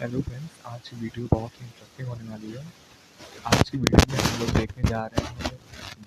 Hello friends, आज की video बहुत ही इंटरेस्टिंग होने वाली है। आज की वीडियो में हम लोग देखने जा रहे हैं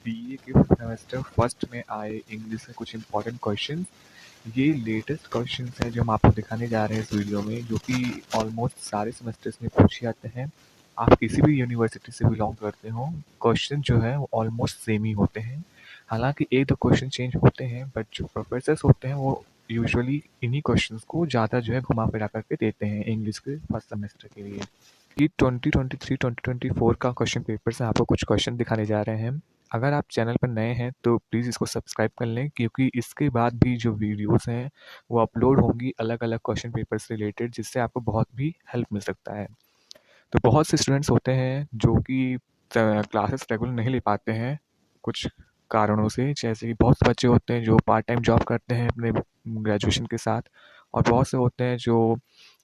बीए के सेमेस्टर फर्स्ट में आए इंग्लिश के कुछ इंपॉर्टेंट क्वेश्चन। ये लेटेस्ट क्वेश्चन हैं जो हम आपको दिखाने जा रहे हैं इस वीडियो में, जो कि ऑलमोस्ट सारे सेमेस्टर्स में पूछे जाते हैं। आप किसी भी यूनिवर्सिटी से बिलोंग करते हो, क्वेश्चन जो है वो ऑलमोस्ट सेम ही होते हैं। हालांकि एक दो क्वेश्चन चेंज होते हैं, बट जो प्रोफेसर्स होते हैं वो यूजुअली इन्हीं क्वेश्चंस को ज़्यादा जो है घुमा फिरा करके देते हैं इंग्लिश के फर्स्ट सेमेस्टर के लिए। कि 2023-2024 का क्वेश्चन पेपर से आपको कुछ क्वेश्चन दिखाने जा रहे हैं। अगर आप चैनल पर नए हैं तो प्लीज़ इसको सब्सक्राइब कर लें, क्योंकि इसके बाद भी जो वीडियोस हैं वो अपलोड होंगी अलग अलग क्वेश्चन पेपर से रिलेटेड, जिससे आपको बहुत भी हेल्प मिल सकता है। तो बहुत से स्टूडेंट्स होते हैं जो कि क्लासेस रेगुलर नहीं ले पाते हैं कुछ कारणों से, जैसे कि बहुत से बच्चे होते हैं जो पार्ट टाइम जॉब करते हैं अपने ग्रेजुएशन के साथ, और बहुत से होते हैं जो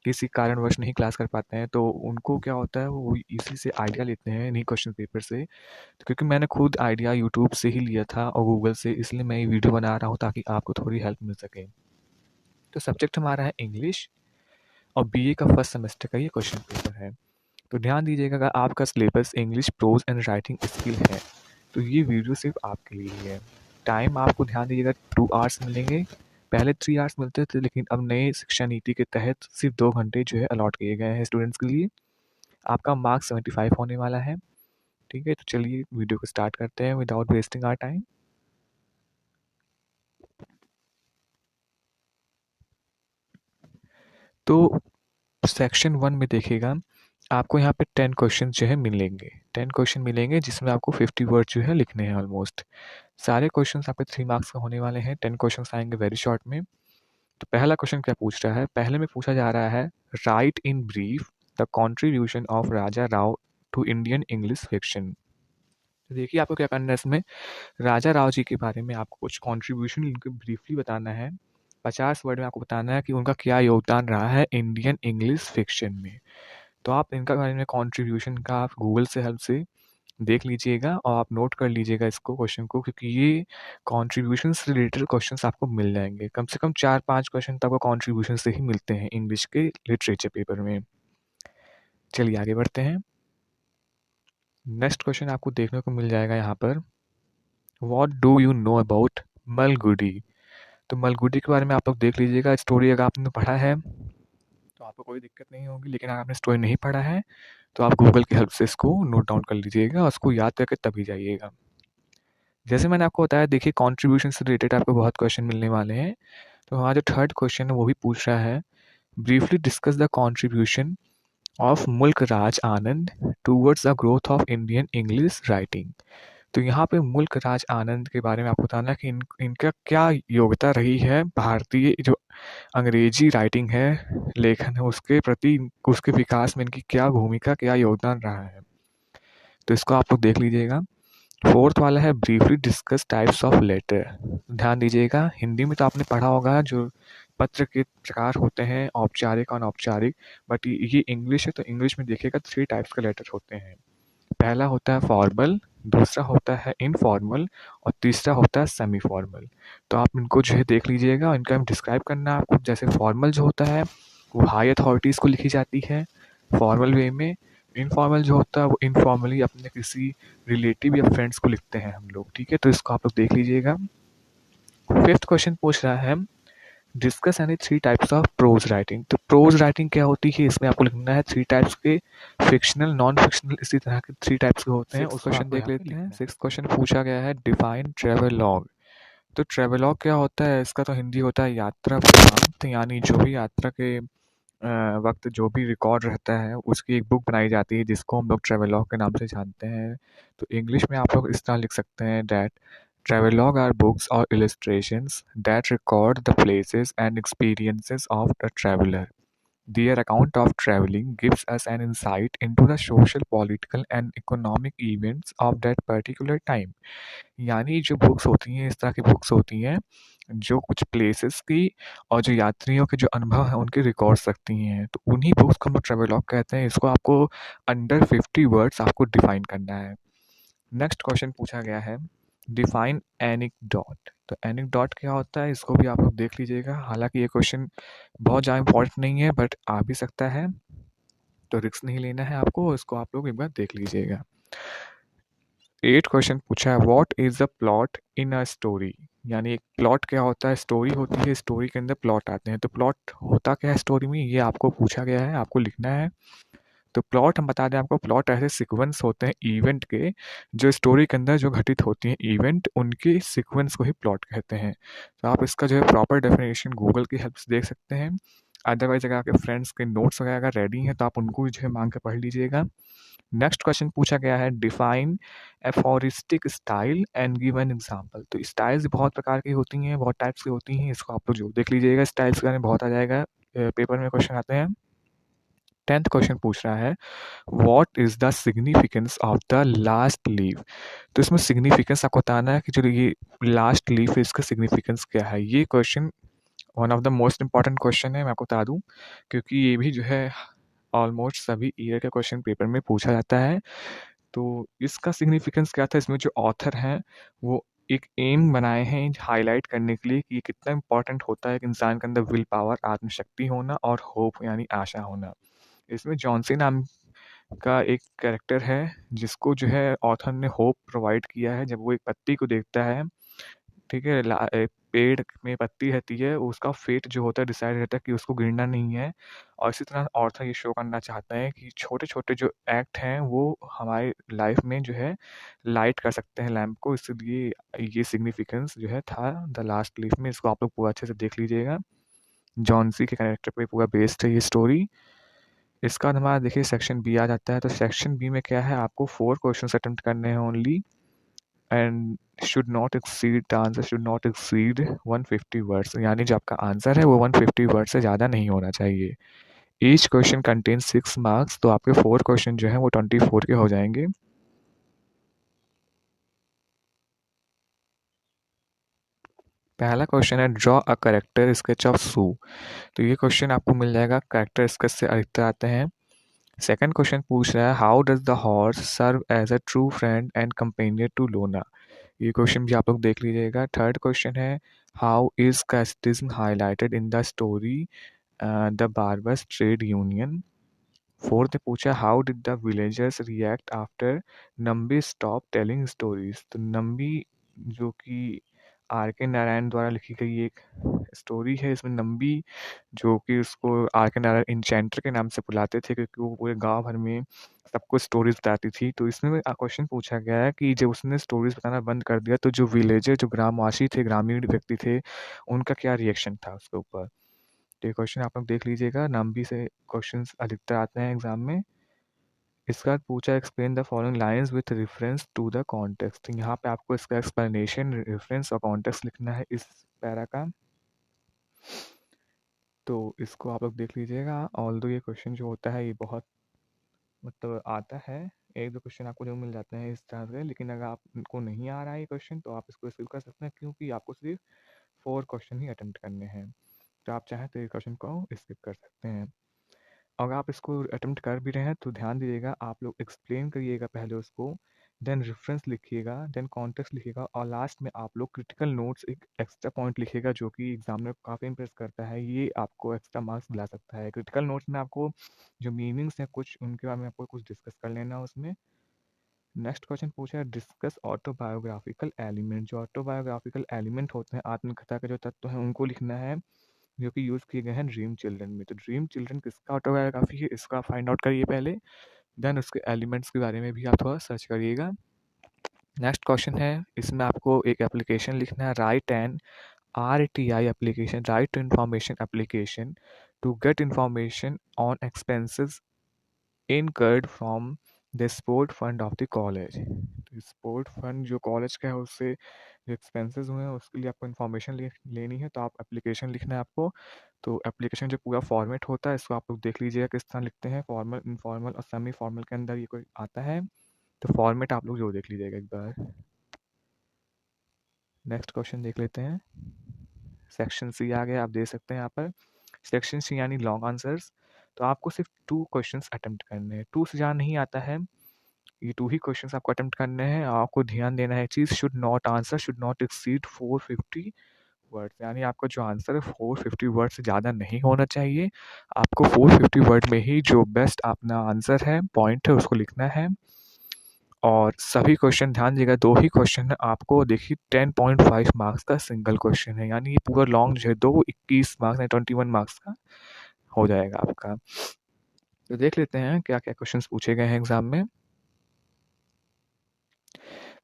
किसी कारणवश नहीं क्लास कर पाते हैं। तो उनको क्या होता है, वो इसी से आइडिया लेते हैं इन्हीं क्वेश्चन पेपर से। तो क्योंकि मैंने खुद आइडिया यूट्यूब से ही लिया था और गूगल से, इसलिए मैं ये वीडियो बना रहा हूँ ताकि आपको थोड़ी हेल्प मिल सके। तो सब्जेक्ट हमारा है इंग्लिश, और बीए का फर्स्ट सेमेस्टर का ये क्वेश्चन पेपर है। तो ध्यान दीजिएगा, अगर आपका syllabus English pros and writing skill है तो ये वीडियो सिर्फ आपके लिए ही है। टाइम आपको ध्यान दीजिएगा 2 आवर्स मिलेंगे। पहले 3 आवर्स मिलते थे, लेकिन अब नए शिक्षा नीति के तहत सिर्फ 2 घंटे जो है अलॉट किए गए हैं स्टूडेंट्स के लिए। आपका मार्क्स 75 होने वाला है। ठीक है, तो चलिए वीडियो को स्टार्ट करते हैं विदाउट वेस्टिंग आवर टाइम। तो सेक्शन 1 में देखिएगा, आपको यहाँ पे 10 क्वेश्चन जो है मिलेंगे। 10 क्वेश्चन मिलेंगे जिसमें आपको 50 वर्ड जो है लिखने हैं ऑलमोस्ट। सारे क्वेश्चंस आपके 3 मार्क्स का होने वाले हैं। 10 क्वेश्चंस आएंगे वेरी शॉर्ट में। तो पहला क्वेश्चन क्या पूछ रहा है, पहले में पूछा जा रहा है, write in brief the contribution of Raja Rao to Indian English fiction. तो देखिए आपको क्या करना है इसमें, राजा राव जी के बारे में आपको कुछ कंट्रीब्यूशन इनको ब्रीफली बताना है। 50 वर्ड में आपको बताना है कि उनका क्या योगदान रहा है इंडियन इंग्लिश फिक्शन में। तो आप इनका बारे में कंट्रीब्यूशन का आप गूगल से हेल्प से देख लीजिएगा और आप नोट कर लीजिएगा इसको क्वेश्चन को, क्योंकि ये कंट्रीब्यूशन से रिलेटेड क्वेश्चंस आपको मिल जाएंगे। कम से कम 4-5 क्वेश्चन तो आपको कंट्रीब्यूशन से ही मिलते हैं इंग्लिश के लिटरेचर पेपर में। चलिए आगे बढ़ते हैं। नेक्स्ट क्वेश्चन आपको देखने को मिल जाएगा यहाँ पर, what do you know about Malgudi. तो मलगुडी के बारे में आप लोग देख लीजिएगा। स्टोरी अगर आपने पढ़ा है तो आपको कोई दिक्कत नहीं होगी, लेकिन अगर आपने स्टोरी नहीं पढ़ा है तो आप गूगल की हेल्प से इसको नोट डाउन कर लीजिएगा और उसको याद करके तभी जाइएगा। जैसे मैंने आपको बताया, देखिए कंट्रीब्यूशन से रिलेटेड आपको बहुत क्वेश्चन मिलने वाले हैं। तो हमारा जो थर्ड क्वेश्चन है वो भी पूछ रहा है, briefly discuss the contribution of Mulk Raj Anand towards the growth of Indian English writing. तो यहाँ पे मुल्क राज आनंद के बारे में आपको बताना है कि इनका क्या योग्यता रही है भारतीय जो अंग्रेजी राइटिंग है, लेखन है, उसके प्रति, उसके विकास में इनकी क्या भूमिका, क्या योगदान रहा है। तो इसको आप लोग देख लीजिएगा। फोर्थ वाला है, briefly discuss types of letter. ध्यान दीजिएगा, हिंदी में तो आपने पढ़ा होगा जो पत्र के प्रकार होते हैं, औपचारिक और अनौपचारिक, बट ये इंग्लिश है तो इंग्लिश में देखिएगा 3 टाइप्स के लेटर होते हैं। पहला होता है फॉर्मल, दूसरा होता है इनफॉर्मल, और तीसरा होता है सेमी फॉर्मल। तो आप इनको जो है देख लीजिएगा, इनका हम डिस्क्राइब करना है आपको। जैसे फॉर्मल जो होता है वो हाई अथॉरिटीज़ को लिखी जाती है फॉर्मल वे में। इनफॉर्मल जो होता है वो इनफॉर्मली अपने किसी रिलेटिव या फ्रेंड्स को लिखते हैं हम लोग। ठीक है, तो इसको आप लोग देख लीजिएगा। फिफ्थ क्वेश्चन पूछ रहा है, discuss any 3 types of pros writing. तो प्रोज राइटिंग क्या होती है, इसमें आपको लिखना है 3 टाइप्स के, फिक्शनल, नॉन फिक्शनल, इसी तरह के 3 टाइप्स के होते हैं। उस क्वेश्चन देख लेते हैं। 6th क्वेश्चन पूछा गया है, डिफाइन ट्रेवलॉग। तो ट्रेवलॉग क्या होता है, इसका तो हिंदी होता है यात्रा वृत्तांत, यानी जो भी यात्रा के वक्त जो भी रिकॉर्ड रहता है उसकी एक बुक बनाई जाती है, जिसको हम लोग ट्रेवलॉग के नाम से जानते हैं। तो इंग्लिश में आप लोग इस तरह लिख सकते हैं, that travelogue are books or illustrations that record the places and experiences of the traveler. Their account of traveling gives us an insight into the social, political and economic events of that particular time. यानी जो books होती हैं, इस तरह की books होती हैं जो कुछ प्लेसेस की और जो यात्रियों के जो अनुभव हैं उनके रिकॉर्ड्स रखती हैं। तो उन्हीं बुक्स को हम लोग ट्रेवलॉग कहते हैं। इसको आपको अंडर 50 वर्ड्स आपको डिफाइन करना है। नेक्स्ट क्वेश्चन पूछा गया है, डिफाइन एनेक्डोट। तो एनेक्डोट क्या होता है, इसको भी आप लोग देख लीजिएगा। हालांकि ये क्वेश्चन बहुत ज़्यादा इंपॉर्टेंट नहीं है, बट आ भी सकता है। तो रिस्क नहीं लेना है आपको, इसको आप लोग एक बार देख लीजिएगा। 8 क्वेश्चन पूछा है, what is the plot in a story, यानी एक प्लॉट क्या होता है, स्टोरी होती है, स्टोरी के अंदर प्लॉट आते हैं, तो प्लॉट होता क्या है स्टोरी में, ये आपको पूछा गया है, आपको लिखना है। तो प्लॉट हम बता दें आपको, प्लॉट ऐसे सीक्वेंस होते हैं इवेंट के, जो स्टोरी के अंदर जो घटित होती हैं इवेंट, उनके सीक्वेंस को ही प्लॉट कहते हैं। तो आप इसका जो है प्रॉपर डेफिनेशन गूगल की हेल्प से देख सकते हैं। अदरवाइज अगर आपके फ्रेंड्स के नोट्स वगैरह अगर रेडी हैं तो आप उनको भी जो है मांग कर पढ़ लीजिएगा। नेक्स्ट क्वेश्चन पूछा गया है, define aphoristic style and give an example. तो स्टाइल्स बहुत प्रकार की होती हैं, बहुत टाइप्स की होती हैं, इसको आप लोग जो देख लीजिएगा, स्टाइल्स के बारे में बहुत आ जाएगा, पेपर में क्वेश्चन आते हैं। 10th क्वेश्चन पूछ रहा है, what is the significance of the last leaf. तो इसमें सिग्निफिकेंस आपको बताना है कि जो ये लास्ट लीफ है इसका सिग्निफिकेंस क्या है। ये question one of the most important question है, मैं आपको बता दूं, क्योंकि ये भी जो है ऑलमोस्ट सभी ईयर के क्वेश्चन पेपर में पूछा जाता है। तो इसका सिग्निफिकेंस क्या था, इसमें जो ऑथर हैं वो एक एम बनाए हैं हाईलाइट करने के लिए कि ये कितना इंपॉर्टेंट होता है एक इंसान के अंदर विल पावर, आत्मशक्ति होना और होप यानी आशा होना। इसमें जॉनसी नाम का एक कैरेक्टर है जिसको जो है ऑथर ने होप प्रोवाइड किया है। जब वो एक पत्ती को देखता है, ठीक है, एक पेड़ में पत्ती रहती है, उसका फेट जो होता है डिसाइड रहता है कि उसको गिरना नहीं है। और इसी तरह ऑथर ये शो करना चाहता है कि छोटे छोटे जो एक्ट हैं वो हमारी लाइफ में जो है लाइट कर सकते हैं लैम्प को, इसलिए ये सिग्निफिकेंस जो है था द लास्ट लीफ में। इसको आप लोग पूरा अच्छे से देख लीजिएगा, जॉनसी के कैरेक्टर पे पूरा बेस्ड है ये स्टोरी। इसका बाद हमारा देखिए सेक्शन बी आ जाता है। तो सेक्शन बी में क्या है, आपको 4 क्वेश्चंस अटेम्प्ट करने हैं only, and should not exceed, the answer should not exceed 150 words, यानी जो आपका आंसर है वो 150 वर्ड से ज़्यादा नहीं होना चाहिए। ईच क्वेश्चन कंटेन 6 मार्क्स, तो आपके 4 क्वेश्चन जो हैं वो 24 के हो जाएंगे। पहला क्वेश्चन है, draw a character sketch of Sue. तो ये क्वेश्चन आपको मिल जाएगा, करेक्टर स्केच से अधिकतर आते हैं। सेकंड क्वेश्चन पूछ रहा है, how does the horse serve as a true friend and companion to Lona. ये क्वेश्चन भी आप लोग देख लीजिएगा। थर्ड क्वेश्चन है, how is casteism highlighted in the story the barbers' trade union. Fourth ने पूछा, how did the villagers react after Nambi stop telling stories. तो नम्बी जो कि आर के नारायण द्वारा लिखी गई एक स्टोरी है, इसमें नम्बी जो कि उसको आर के नारायण इंचेंटर के नाम से बुलाते थे क्योंकि वो पूरे गांव भर में सबको स्टोरीज बताती थी। तो इसमें क्वेश्चन पूछा गया है कि जब उसने स्टोरीज बताना बंद कर दिया तो जो विलेजर, जो ग्रामवासी थे, ग्रामीण व्यक्ति थे, उनका क्या रिएक्शन था उसके ऊपर। तो ये क्वेश्चन आप लोग देख लीजिएगा, नम्बी से क्वेश्चंस अधिकतर आते हैं एग्जाम में। इसका बाद पूछा, explain the following lines with reference to the context. यहाँ पे आपको इसका एक्सप्लेनेशन, रेफरेंस और कॉन्टेक्स्ट लिखना है इस पैरा का। तो इसको आप लोग देख लीजिएगा। ऑल्दो ये क्वेश्चन जो होता है ये बहुत मतलब आता है, एक दो क्वेश्चन आपको जो मिल जाते हैं इस तरह से, लेकिन अगर आपको नहीं आ रहा है ये क्वेश्चन तो आप इसको स्किप कर सकते हैं, क्योंकि आपको सिर्फ 4 क्वेश्चन ही अटेम्प्ट करने हैं। तो आप चाहें तो ये क्वेश्चन को स्किप कर सकते हैं। अगर आप इसको अटेम्प्ट कर भी रहे हैं तो ध्यान दीजिएगा, आप लोग एक्सप्लेन करिएगा पहले उसको, देन रेफरेंस लिखिएगा, देन कॉन्टेक्स्ट लिखिएगा, और लास्ट में आप लोग क्रिटिकल नोट्स एक एक्स्ट्रा पॉइंट लिखिएगा जो कि एग्जामिनर को काफ़ी इंप्रेस करता है, ये आपको एक्स्ट्रा मार्क्स दिला सकता है। क्रिटिकल नोट्स में आपको जो मीनिंग्स हैं कुछ, उनके बारे में आपको कुछ डिस्कस कर लेना है उसमें। नेक्स्ट क्वेश्चन पूछा है, डिस्कस ऑटोबायोग्राफिकल एलिमेंट। जो ऑटोबायोग्राफिकल एलिमेंट होते हैं, आत्मकथा के जो तत्व हैं, उनको लिखना है जो कि यूज़ किए गए हैं ड्रीम चिल्ड्रन में। तो ड्रीम चिल्ड्रन किसका ऑटोबायोग्राफी है, इसका फाइंड आउट करिए पहले, देन उसके एलिमेंट्स के बारे में भी आप थोड़ा सर्च करिएगा। नेक्स्ट क्वेश्चन है, इसमें आपको एक एप्लीकेशन लिखना है, write an RTI application, right to information application to get information on expenses incurred from the sport fund of the college. तो स्पोर्ट फंड जो कॉलेज का है उससे जो एक्सपेंसेस हुए हैं उसके लिए आपको इन्फॉर्मेशन लेनी है, तो आप एप्लीकेशन लिखना है आपको। तो एप्लीकेशन जो पूरा फॉर्मेट होता है इसको आप लोग देख लीजिएगा किस तरह लिखते हैं, फॉर्मल, इनफॉर्मल और सेमी फॉर्मल के अंदर ये कोई आता है। तो फॉर्मेट आप लोग जो देख लीजिएगा एक बार। नेक्स्ट क्वेश्चन देख लेते हैं। सेक्शन सी आ गया, आप देख सकते हैं यहाँ पर सेक्शन सी यानी लॉन्ग आंसर्स। तो आपको सिर्फ 2 क्वेश्चंस अटेम्प्ट करने हैं, 2 से ज़्यादा नहीं आता है, ये 2 ही क्वेश्चंस आपको अटेम्प्ट करने हैं। आपको ध्यान देना है चीज़, should not answer should not exceed 450 words, यानी आपका जो आंसर है 450 वर्ड से ज़्यादा नहीं होना चाहिए। आपको 450 वर्ड में ही जो बेस्ट अपना आंसर है, पॉइंट है, उसको लिखना है। और सभी क्वेश्चन ध्यान दीजिएगा, 2 ही क्वेश्चन है आपको, देखिए 10.5 मार्क्स का सिंगल क्वेश्चन है, यानी ये पूरा लॉन्ग जो है 21 मार्क्स या 21 मार्क्स का हो जाएगा आपका। तो देख लेते हैं क्या-क्या क्वेश्चंस पूछे गए हैं एग्ज़ाम में।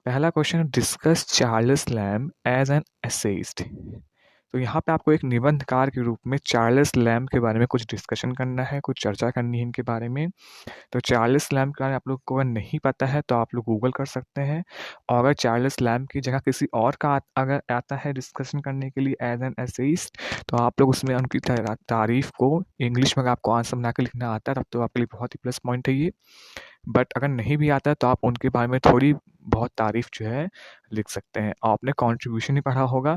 पहला क्वेश्चन है, discuss Charles Lamb as an essayist. तो यहाँ पे आपको एक निबंधकार के रूप में चार्ल्स लैम्ब के बारे में कुछ डिस्कशन करना है, कुछ चर्चा करनी है इनके बारे में। तो चार्ल्स लैम्ब के बारे में आप लोग को अगर नहीं पता है तो आप लोग गूगल कर सकते हैं, और अगर चार्ल्स लैम्ब की जगह किसी और का अगर आता है डिस्कशन करने के लिए एज एन एसेइस्ट, तो आप लोग उसमें उनकी तारीफ को इंग्लिश में अगर आपको आंसर बना के लिखना आता है तब तो आपके लिए बहुत ही प्लस पॉइंट है ये। बट अगर नहीं भी आता है तो आप उनके बारे में थोड़ी बहुत तारीफ जो है लिख सकते हैं। आपने कॉन्ट्रीब्यूशन ही पढ़ा होगा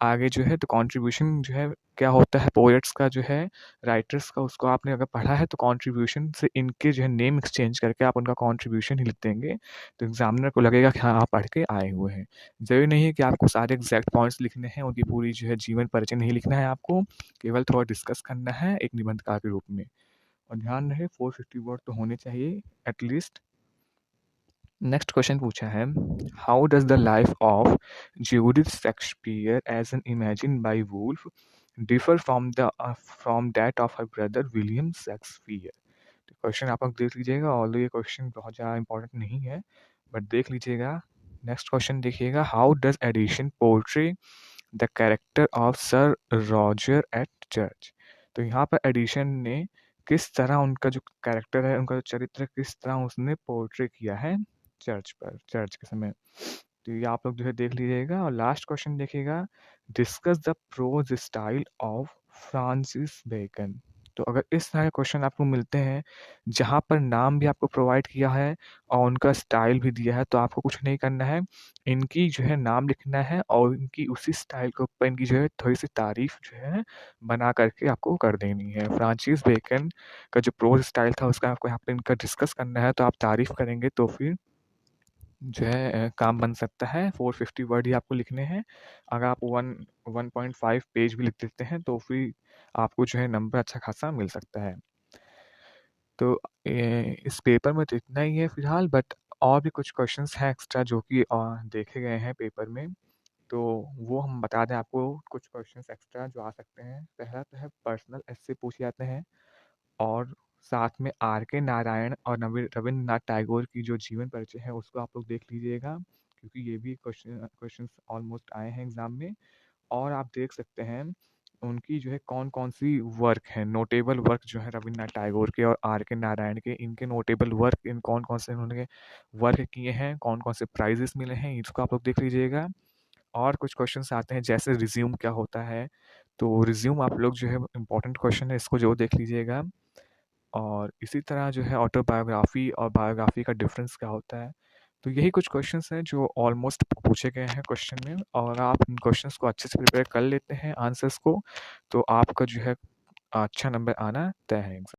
आगे जो है, तो कॉन्ट्रीब्यूशन जो है क्या होता है, पोएट्स का जो है, राइटर्स का, उसको आपने अगर पढ़ा है तो कॉन्ट्रीब्यूशन से इनके जो है नेम एक्सचेंज करके आप उनका कॉन्ट्रीब्यूशन ही लिख देंगे, तो एग्जामिनर को लगेगा कि हाँ आप पढ़ के आए हुए हैं। ज़रूरी नहीं है कि आपको सारे एग्जैक्ट पॉइंट्स लिखने हैं, उनकी पूरी जो है जीवन परिचय नहीं लिखना है आपको, केवल थोड़ा डिस्कस करना है एक निबंधकार के रूप में। और ध्यान रहे 450 वर्ड तो होने चाहिए एटलीस्ट। नेक्स्ट क्वेश्चन पूछा है, how does the life of Judith Shakespeare as an imagine by Woolf differ from that of her brother William Shakespeare. तो क्वेश्चन आप लोग देख लीजिएगा, ऑल्दो ये क्वेश्चन बहुत ज़्यादा इंपॉर्टेंट नहीं है, बट देख लीजिएगा। नेक्स्ट क्वेश्चन देखिएगा, how does Addison portray the character of Sir Roger at church. तो यहाँ पर एडिशन ने किस तरह उनका जो कैरेक्टर है, उनका जो चरित्र किस तरह उसने पोर्ट्रे किया है चर्च के समय। तो ये आप लोग जो है देख लीजिएगा। और लास्ट क्वेश्चन देखिएगा, discuss the prose style of Francis Bacon. तो अगर इस तरह के क्वेश्चन आपको मिलते हैं जहाँ पर नाम भी आपको प्रोवाइड किया है और उनका स्टाइल भी दिया है, तो आपको कुछ नहीं करना है, इनकी जो है नाम लिखना है और इनकी उसी स्टाइल के ऊपर इनकी जो है थोड़ी सी तारीफ जो है बना करके आपको कर देनी है। फ्रांसिस बेकन का जो प्रोज स्टाइल था उसका आपको यहाँ पे इनका डिस्कस करना है, तो आप तारीफ करेंगे तो फिर जो है काम बन सकता है। 450 वर्ड ही आपको लिखने हैं। अगर आप 1.5 पेज भी लिख देते हैं तो फिर आपको जो है नंबर अच्छा खासा मिल सकता है। तो इस पेपर में तो इतना ही है फिलहाल, बट और भी कुछ क्वेश्चंस हैं एक्स्ट्रा जो कि देखे गए हैं पेपर में, तो वो हम बता दें आपको। कुछ क्वेश्चंस एक्स्ट्रा जो आ सकते हैं, पहला तो है पर्सनल ऐसे पूछे जाते हैं, और साथ में आर के नारायण और रविंद्रनाथ टैगोर की जो जीवन परिचय है उसको आप लोग देख लीजिएगा, क्योंकि ये भी क्वेश्चंस ऑलमोस्ट आए हैं एग्जाम में। और आप देख सकते हैं उनकी जो है कौन कौन सी वर्क है, नोटेबल वर्क जो है रविंद्रनाथ टैगोर के और आर के नारायण के, इनके नोटेबल वर्क, इन कौन कौन से इन्होंने वर्क किए हैं, कौन कौन से प्राइजेस मिले हैं, इसको आप लोग देख लीजिएगा। और कुछ क्वेश्चंस आते हैं जैसे रिज्यूम क्या होता है, तो रिज्यूम आप लोग जो है इम्पोर्टेंट क्वेश्चन है, इसको जो देख लीजिएगा। और इसी तरह जो है ऑटोबायोग्राफी और बायोग्राफी का डिफरेंस क्या होता है। तो यही कुछ क्वेश्चंस हैं जो ऑलमोस्ट पूछे गए हैं क्वेश्चन में, और आप इन क्वेश्चंस को अच्छे से प्रिपेयर कर लेते हैं आंसर्स को, तो आपका जो है अच्छा नंबर आना तय है एग्जाम।